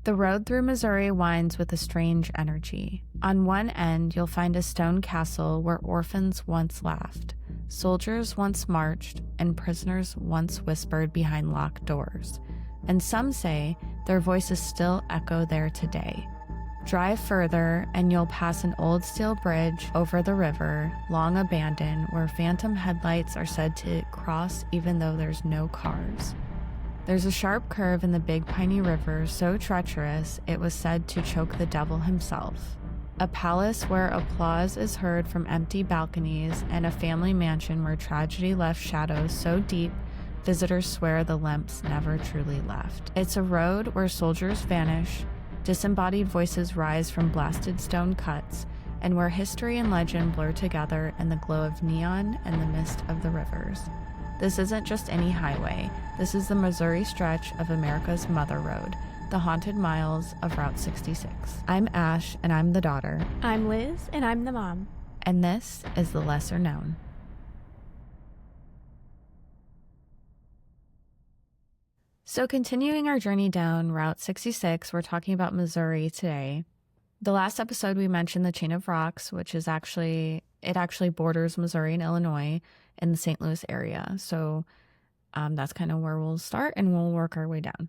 The road through Missouri winds with a strange energy. On one end, you'll find a stone castle where orphans once laughed, soldiers once marched, and prisoners once whispered behind locked doors. And some say their voices still echo there today. Drive further, and you'll pass an old steel bridge over the river, long abandoned, where phantom headlights are said to cross even though there's no cars. There's a sharp curve in the Big Piney River so treacherous it was said to choke the devil himself. A palace where applause is heard from empty balconies, and a family mansion where tragedy left shadows so deep visitors swear the lamps never truly left. It's a road where soldiers vanish, disembodied voices rise from blasted stone cuts, and where history and legend blur together in the glow of neon and the mist of the rivers. This isn't just any highway. This is the Missouri stretch of America's Mother Road, the haunted miles of Route 66. I'm Ash, and I'm the daughter. I'm Liz, and I'm the mom. And this is The Lesser Known. So continuing our journey down Route 66, we're talking about Missouri today. The last episode we mentioned the chain of rocks, which is actually borders Missouri and Illinois in the St. Louis area. So that's kind of where we'll start, and we'll work our way down.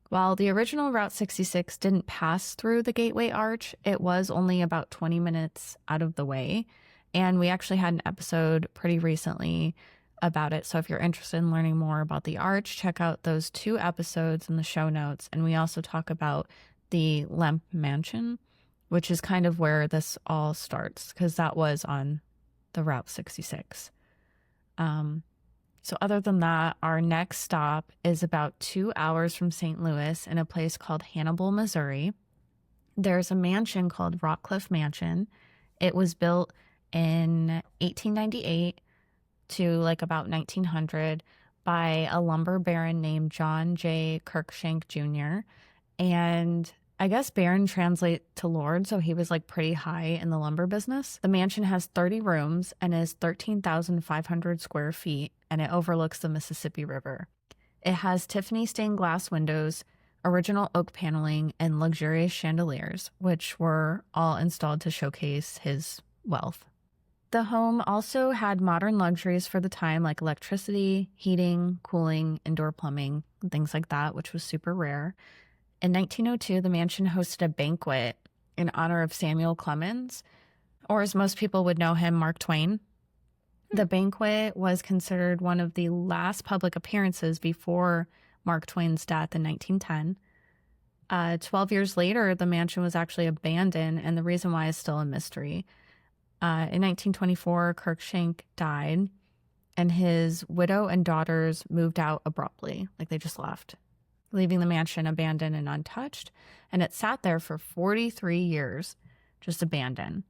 While the original Route 66 didn't pass through the Gateway Arch, it was only about 20 minutes out of the way. And we actually had an episode pretty recently about it. So if you're interested in learning more about the arch, check out those 2 episodes in the show notes. And we also talk about the Lemp Mansion, which is kind of where this all starts, because that was on the Route 66. So other than that, our next stop is about 2 hours from St. Louis in a place called Hannibal, Missouri. There's a mansion called Rockcliffe Mansion. It was built in 1898 to like about 1900 by a lumber baron named John J. Cruikshank Jr. And I guess baron translate to lord, so he was like pretty high in the lumber business. The mansion has 30 rooms and is 13,500 square feet, and it overlooks the Mississippi River. It has Tiffany stained glass windows, original oak paneling, and luxurious chandeliers, which were all installed to showcase his wealth. The home also had modern luxuries for the time, like electricity, heating, cooling, indoor plumbing, and things like that, which was super rare. In 1902, the mansion hosted a banquet in honor of Samuel Clemens, or as most people would know him, Mark Twain. The banquet was considered one of the last public appearances before Mark Twain's death in 1910. 12 years later, the mansion was actually abandoned, and the reason why is still a mystery. In 1924, Cruikshank died, and his widow and daughters moved out abruptly, like they just left, leaving the mansion abandoned and untouched. And it sat there for 43 years, just abandoned.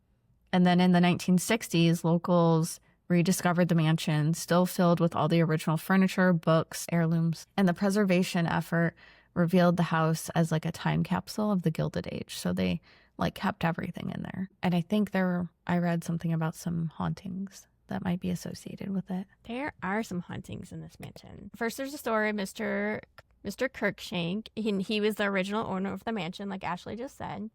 And then in the 1960s, locals rediscovered the mansion, still filled with all the original furniture, books, heirlooms. And the preservation effort revealed the house as like a time capsule of the Gilded Age. So they like kept everything in there. And I think I read something about some hauntings that might be associated with it. There are some hauntings in this mansion. First, there's a story, Mr. Cruikshank. He was the original owner of the mansion, like Ashley just said.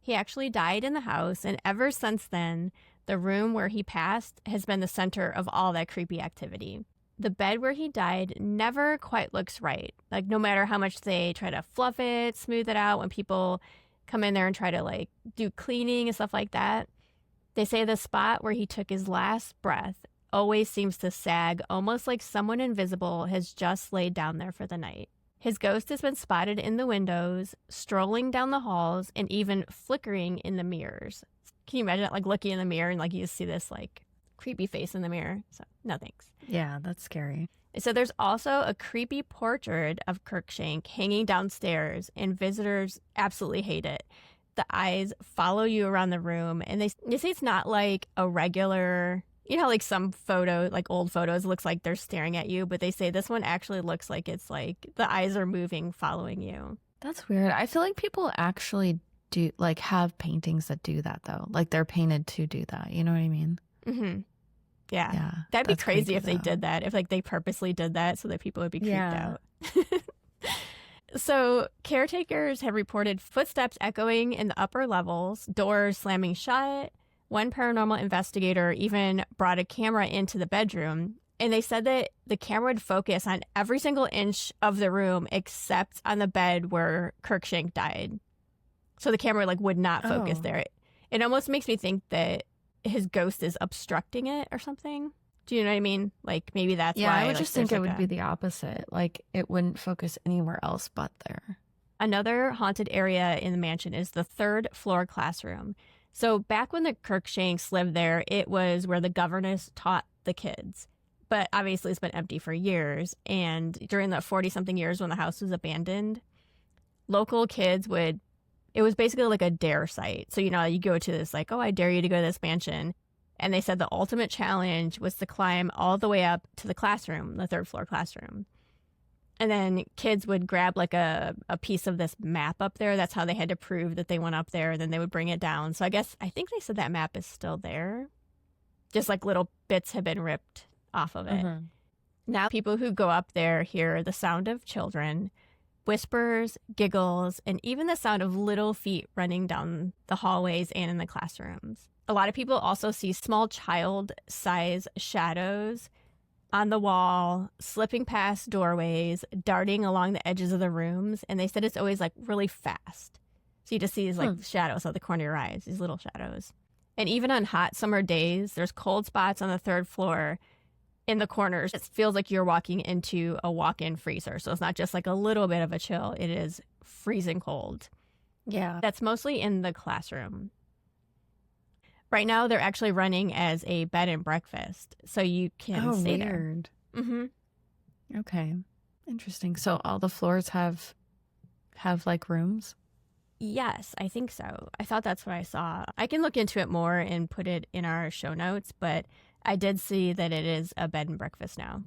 He actually died in the house, and ever since then, the room where he passed has been the center of all that creepy activity. The bed where he died never quite looks right. Like, no matter how much they try to fluff it, smooth it out, when people come in there and try to like do cleaning and stuff like that, they say the spot where he took his last breath always seems to sag, almost like someone invisible has just laid down there for the night. His ghost has been spotted in the windows, strolling down the halls, and even flickering in the mirrors. Can you imagine like looking in the mirror and like you just see this like creepy face in the mirror? So no thanks. Yeah, that's scary. So there's also a creepy portrait of Cruikshank hanging downstairs, and visitors absolutely hate it. The eyes follow you around the room, and they say it's not like a regular, you know, like some photo, like old photos, looks like they're staring at you, but they say this one actually looks like it's like the eyes are moving, following you. That's weird. I feel like people actually do like have paintings that do that though. Like they're painted to do that. You know what I mean? Mm-hmm. Yeah. That'd be crazy if they did that. If like they purposely did that so that people would be creeped out. So caretakers have reported footsteps echoing in the upper levels, doors slamming shut. One paranormal investigator even brought a camera into the bedroom, and they said that the camera would focus on every single inch of the room except on the bed where Cruikshank died. So the camera would not focus there. It almost makes me think that his ghost is obstructing it or something. Do you know what I mean? Maybe that's why. Yeah, I would just think it would be the opposite. It wouldn't focus anywhere else but there. Another haunted area in the mansion is the third floor classroom. So back when the Cruikshanks lived there, it was where the governess taught the kids. But obviously it's been empty for years. And during the 40-something years when the house was abandoned, local kids it was basically like a dare site. So, you go to this I dare you to go to this mansion. And they said the ultimate challenge was to climb all the way up to the classroom, the third floor classroom. And then kids would grab a piece of this map up there. That's how they had to prove that they went up there. And then they would bring it down. So I think they said that map is still there. Just little bits have been ripped off of it. Mm-hmm. Now people who go up there hear the sound of children, whispers, giggles, and even the sound of little feet running down the hallways and in the classrooms. A lot of people also see small child-size shadows on the wall, slipping past doorways, darting along the edges of the rooms. And they said it's always really fast. So you just see these shadows out the corner of your eyes, these little shadows. And even on hot summer days, there's cold spots on the third floor in the corners. It feels like you're walking into a walk-in freezer. So it's not just a little bit of a chill. It is freezing cold. Yeah. That's mostly in the classroom. Right now, they're actually running as a bed and breakfast, so you can stay weird. There. Mm-hmm. Okay, interesting. So all the floors have rooms? Yes, I think so. I thought that's what I saw. I can look into it more and put it in our show notes, but I did see that it is a bed and breakfast now.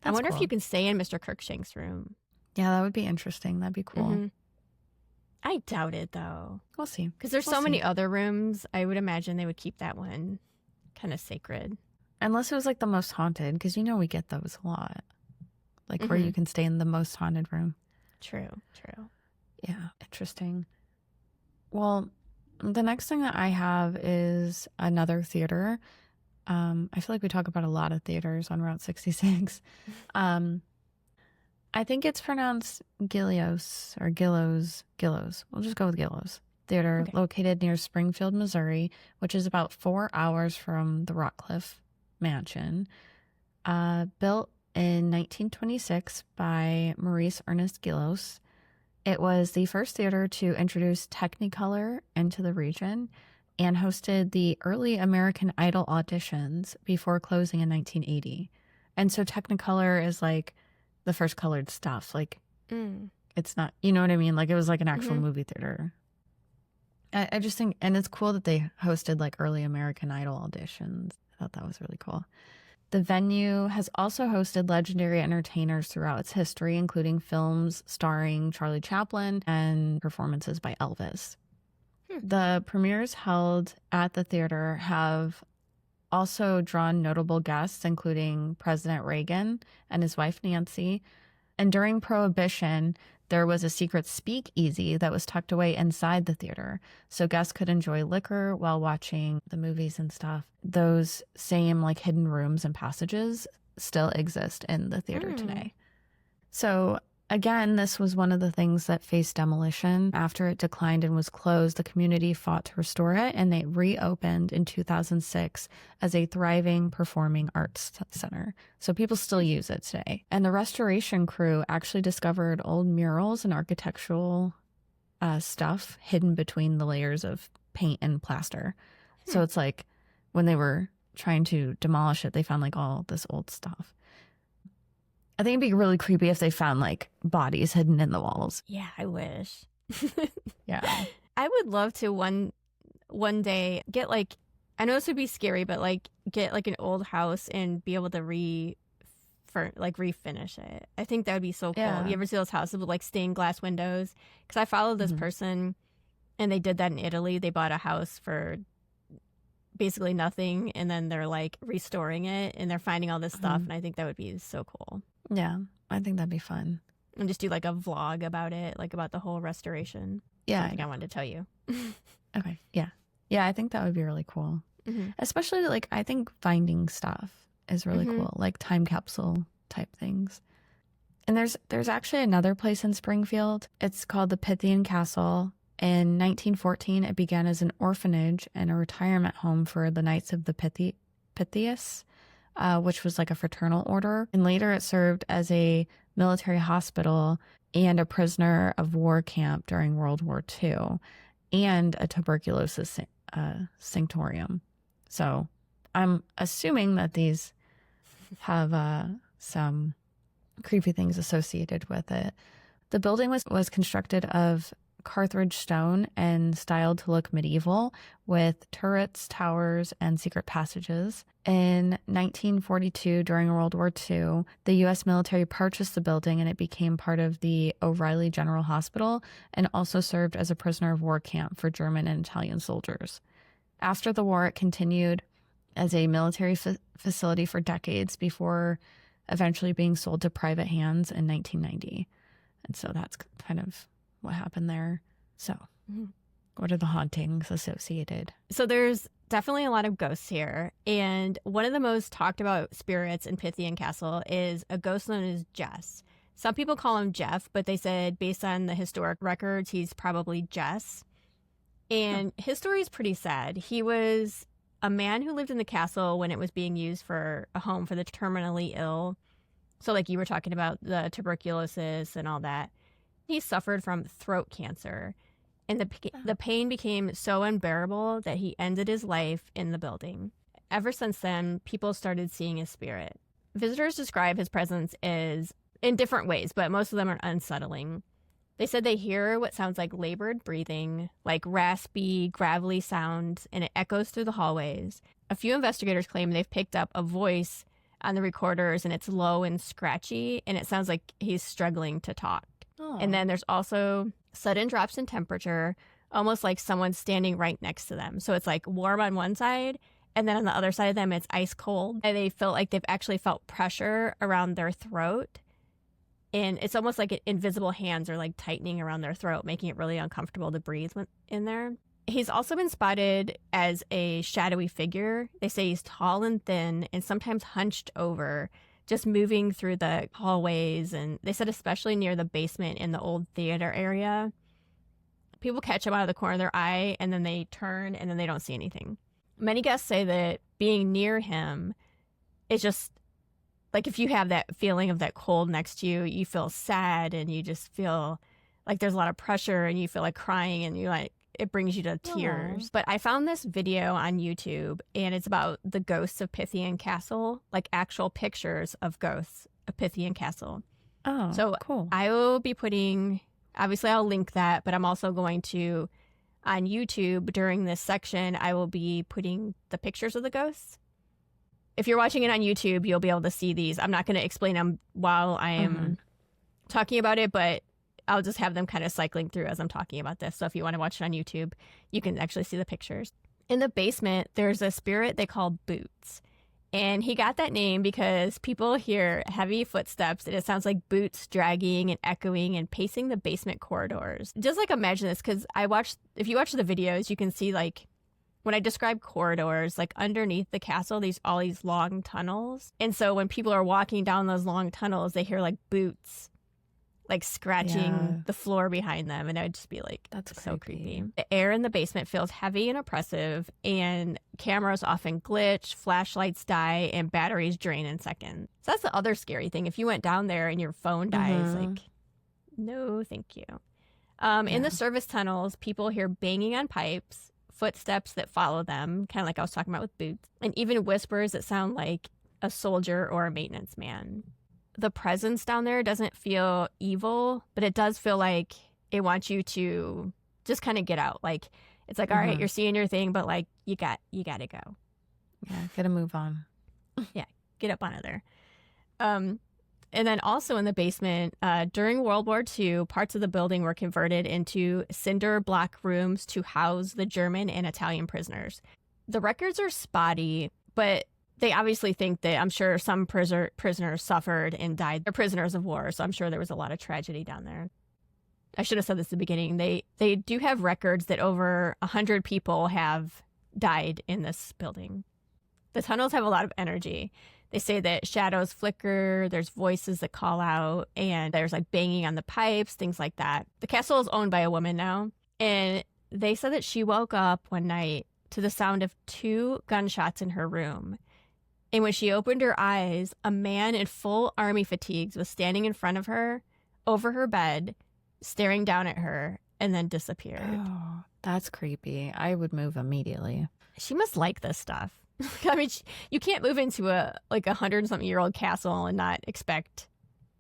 I wonder if you can stay in Mr. Cruikshank's room. Yeah, that would be interesting. That'd be cool. Mm-hmm. I doubt it, though. We'll see. Because there's so many other rooms. I would imagine they would keep that one kind of sacred. Unless it was the most haunted, because we get those a lot. Where you can stay in the most haunted room. True. Yeah, interesting. Well, the next thing that I have is another theater. I feel like we talk about a lot of theaters on Route 66. I think it's pronounced Gillios or Gillows. We'll just go with Gillows Theater, located near Springfield, Missouri, which is about 4 hours from the Rockcliffe Mansion. Built in 1926 by Maurice Ernest Gillows. It was the first theater to introduce Technicolor into the region and hosted the early American Idol auditions before closing in 1980. And so Technicolor is the first colored stuff. It's not, you know what I mean? It was an actual movie theater. I just think, and it's cool that they hosted early American Idol auditions. I thought that was really cool. The venue has also hosted legendary entertainers throughout its history, including films starring Charlie Chaplin and performances by Elvis. The premieres held at the theater have also drawn notable guests, including President Reagan and his wife Nancy. And during Prohibition, there was a secret speakeasy that was tucked away inside the theater, so guests could enjoy liquor while watching the movies and stuff. Those same hidden rooms and passages still exist in the theater today. So again, this was one of the things that faced demolition. After it declined and was closed, the community fought to restore it, and they reopened in 2006 as a thriving performing arts center. So people still use it today. And the restoration crew actually discovered old murals and architectural stuff hidden between the layers of paint and plaster. So it's when they were trying to demolish it, they found all this old stuff. I think it'd be really creepy if they found bodies hidden in the walls. Yeah, I wish. Yeah. I would love to one day get I know this would be scary, but get an old house and be able to refinish it. I think that would be so cool. Yeah. You ever see those houses with stained glass windows? Because I followed this person and they did that in Italy. They bought a house for basically nothing, and then they're restoring it and they're finding all this stuff, and I think that would be so cool. Yeah, I think that'd be fun. and just do like a vlog about it, like about the whole restoration. Yeah. Something I wanted to tell you. Okay. Yeah. Yeah, I think that would be really cool. Mm-hmm. Especially like I think finding stuff is really Mhm. cool, like time capsule type things. And there's actually another place in Springfield. It's called the Pythian Castle. In 1914, it began as an orphanage and a retirement home for the Knights of the Pythias, which was like a fraternal order. And later it served as a military hospital and a prisoner of war camp during World War II, and a tuberculosis sanctorium. So I'm assuming that these have some creepy things associated with it. The building was constructed of Carthage stone and styled to look medieval, with turrets, towers, and secret passages. In 1942, during World War II, the U.S. military purchased the building and it became part of the O'Reilly General Hospital and also served as a prisoner of war camp for German and Italian soldiers. After the war, it continued as a military facility for decades before eventually being sold to private hands in 1990. And so that's kind of what happened there. So what are the hauntings associated? So there's definitely a lot of ghosts here. And one of the most talked about spirits in Pythian Castle is a ghost known as Jess. Some people call him Jeff, but they said based on the historic records, he's probably Jess. And his story is pretty sad. He was a man who lived in the castle when it was being used for a home for the terminally ill. So like you were talking about the tuberculosis and all that. He suffered from throat cancer, and the pain became so unbearable that he ended his life in the building. Ever since then, people started seeing his spirit. Visitors describe his presence as in different ways, but most of them are unsettling. They said they hear what sounds like labored breathing, like raspy, gravelly sounds, and it echoes through the hallways. A few investigators claim they've picked up a voice on the recorders, and it's low and scratchy, and it sounds like he's struggling to talk. Oh. And then there's also sudden drops in temperature, almost like someone's standing right next to them. So it's like warm on one side, and then on the other side of them, it's ice cold. And they feel like they've actually felt pressure around their throat. And it's almost like invisible hands are like tightening around their throat, making it really uncomfortable to breathe in there. He's also been spotted as a shadowy figure. They say he's tall and thin and sometimes hunched over, just moving through the hallways. And they said especially near the basement in the old theater area, people catch him out of the corner of their eye and then they turn and then they don't see anything. Many guests say that being near him is just like if you have that feeling of that cold next to you, you feel sad and you just feel like there's a lot of pressure and you feel like crying and you like it brings you to tears. Aww. But I found this video on YouTube and it's about the ghosts of Pythian Castle, like actual pictures of ghosts of Pythian Castle. Oh, so cool. I will be putting, obviously I'll link that, but I'm also going to, on YouTube during this section, I will be putting the pictures of the ghosts. If you're watching it on YouTube, you'll be able to see these. I'm not going to explain them while I am talking about it, but I'll just have them kind of cycling through as I'm talking about this. So if you want to watch it on YouTube, you can actually see the pictures. In the basement, there's a spirit they call Boots. And he got that name because people hear heavy footsteps and it sounds like boots dragging and echoing and pacing the basement corridors. Just like imagine this, because if you watch the videos, you can see like when I describe corridors, like underneath the castle, all these long tunnels. And so when people are walking down those long tunnels, they hear like boots like scratching the floor behind them, and I would just be like, that's so creepy. The air in the basement feels heavy and oppressive, and cameras often glitch, flashlights die, and batteries drain in seconds. So that's the other scary thing. If you went down there and your phone dies, like, no, thank you. In the service tunnels, people hear banging on pipes, footsteps that follow them, kind of like I was talking about with Boots, and even whispers that sound like a soldier or a maintenance man. The presence down there doesn't feel evil, but it does feel like it wants you to just kind of get out. Like, it's like, all right, you're seeing your thing, but like, you got to go. Yeah, gotta move on. Yeah, get up out of there. And then also in the basement, during World War II, parts of the building were converted into cinder block rooms to house the German and Italian prisoners. The records are spotty, but They obviously think that, I'm sure some prisoners suffered and died. They're prisoners of war, so I'm sure there was a lot of tragedy down there. I should have said this at the beginning. They do have records that over 100 people have died in this building. The tunnels have a lot of energy. They say that shadows flicker, there's voices that call out, and there's like banging on the pipes, things like that. The castle is owned by a woman now, and they said that she woke up one night to the sound of 2 gunshots in her room. And when she opened her eyes, a man in full army fatigues was standing in front of her, over her bed, staring down at her, and then disappeared. Oh, that's creepy. I would move immediately. She must like this stuff. I mean, you can't move into a 100-something-year-old castle and not expect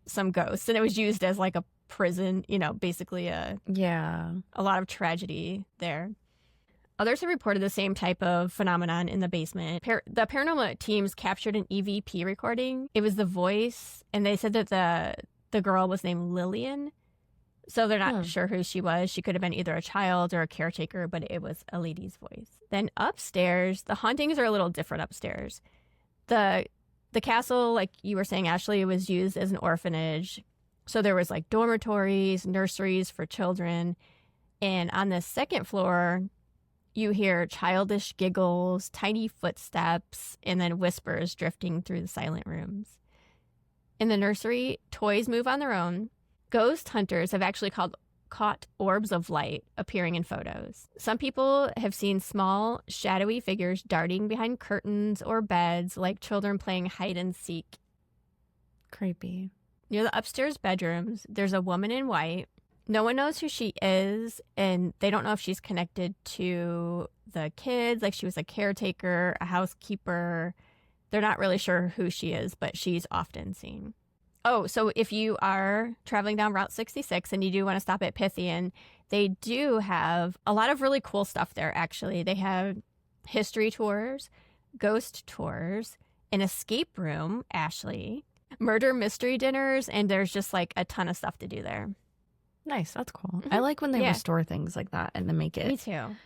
some ghosts. And it was used as like a prison, basically a lot of tragedy there. Others have reported the same type of phenomenon in the basement. The paranormal teams captured an EVP recording. It was the voice, and they said that the girl was named Lillian. So they're not sure who she was. She could have been either a child or a caretaker, but it was a lady's voice. Then upstairs, the hauntings are a little different upstairs. The castle, like you were saying, Ashley, was used as an orphanage. So there was like dormitories, nurseries for children. And on the second floor, you hear childish giggles, tiny footsteps, and then whispers drifting through the silent rooms. In the nursery, toys move on their own. Ghost hunters have actually caught orbs of light appearing in photos. Some people have seen small, shadowy figures darting behind curtains or beds like children playing hide and seek. Creepy. Near the upstairs bedrooms, there's a woman in white. No one knows who she is, and they don't know if she's connected to the kids, like she was a caretaker, a housekeeper. They're not really sure who she is, but she's often seen. Oh, so if you are traveling down Route 66 and you do want to stop at Pythian, they do have a lot of really cool stuff there, actually. They have history tours, ghost tours, an escape room, Ashley, murder mystery dinners, and there's just like a ton of stuff to do there. Nice. That's cool. I like when they restore things like that and then make it. Me too.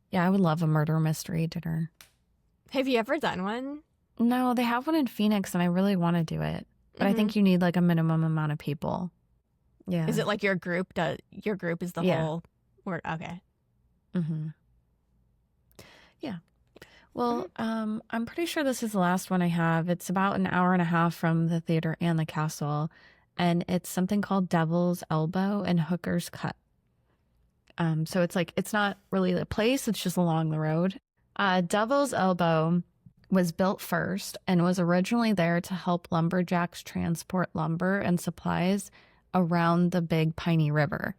Yeah, I would love a murder mystery dinner. Have you ever done one? No, they have one in Phoenix and I really want to do it. But I think you need like a minimum amount of people. Yeah. Is it like your group? Your group is the whole word? Okay. Mm-hmm. Yeah. Well, I'm pretty sure this is the last one I have. It's about an hour and a half from the theater and the castle. And it's something called Devil's Elbow and Hooker's Cut. So it's not really a place. It's just along the road. Devil's Elbow was built first and was originally there to help lumberjacks transport lumber and supplies around the Big Piney River.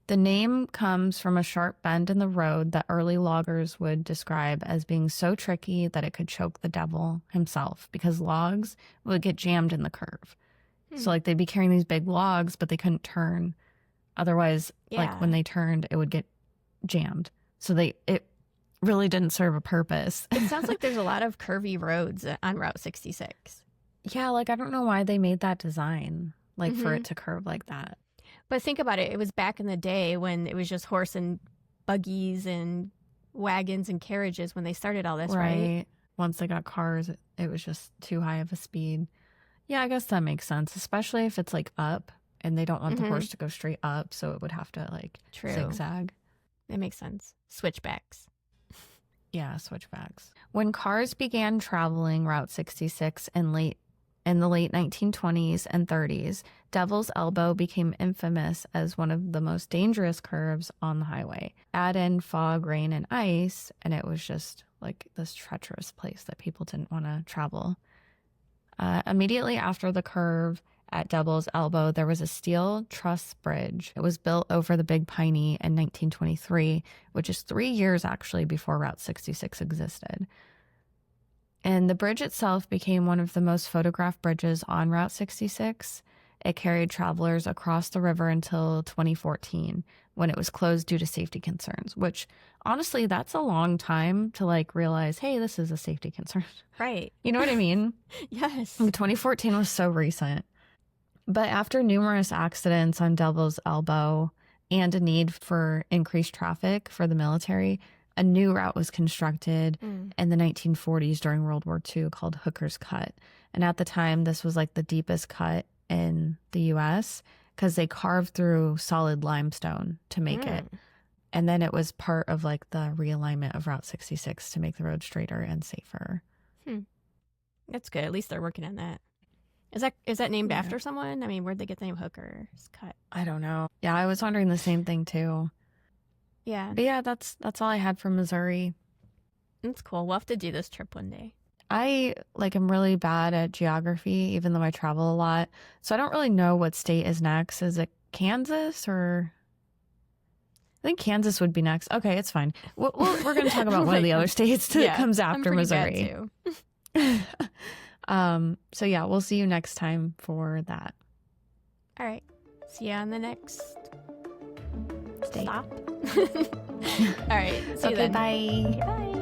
The name comes from a sharp bend in the road that early loggers would describe as being so tricky that it could choke the devil himself because logs would get jammed in the curve. So like they'd be carrying these big logs, but they couldn't turn. Otherwise, like when they turned, it would get jammed. So it really didn't serve a purpose. It sounds like there's a lot of curvy roads on Route 66. Yeah, like I don't know why they made that design, like for it to curve like that. But think about it. It was back in the day when it was just horse and buggies and wagons and carriages when they started all this, right? Once they got cars, it was just too high of a speed. Yeah, I guess that makes sense, especially if it's like up and they don't want the horse to go straight up, so it would have to like zigzag. It makes sense. Switchbacks. Yeah, switchbacks. When cars began traveling Route 66 in the late 1920s and 30s, Devil's Elbow became infamous as one of the most dangerous curves on the highway. Add in fog, rain, and ice, and it was just like this treacherous place that people didn't want to travel. Immediately after the curve at Devil's Elbow, there was a steel truss bridge. It was built over the Big Piney in 1923, which is 3 years actually before Route 66 existed. And the bridge itself became one of the most photographed bridges on Route 66. It carried travelers across the river until 2014, when it was closed due to safety concerns, which honestly, that's a long time to like realize, hey, this is a safety concern. Right. You know what I mean? Yes. 2014 was so recent. But after numerous accidents on Devil's Elbow and a need for increased traffic for the military, a new route was constructed in the 1940s during World War II called Hooker's Cut. And at the time, this was like the deepest cut in the U.S. because they carved through solid limestone to make it. And then it was part of like the realignment of Route 66 to make the road straighter and safer. That's good. At least they're working on that. Is that named after someone? I mean, where'd they get the name Hooker's Cut? I don't know. Yeah, I was wondering the same thing too. Yeah. But yeah, that's all I had from Missouri. That's cool. We'll have to do this trip one day. I am really bad at geography, even though I travel a lot. So I don't really know what state is next. Is it Kansas or... I think Kansas would be next. Okay, it's fine. We're going to talk about one of the other states that comes after Missouri. Bad too. So yeah, we'll see you next time for that. All right. See you on the next State. stop. All right. See you then. Bye. Okay, bye.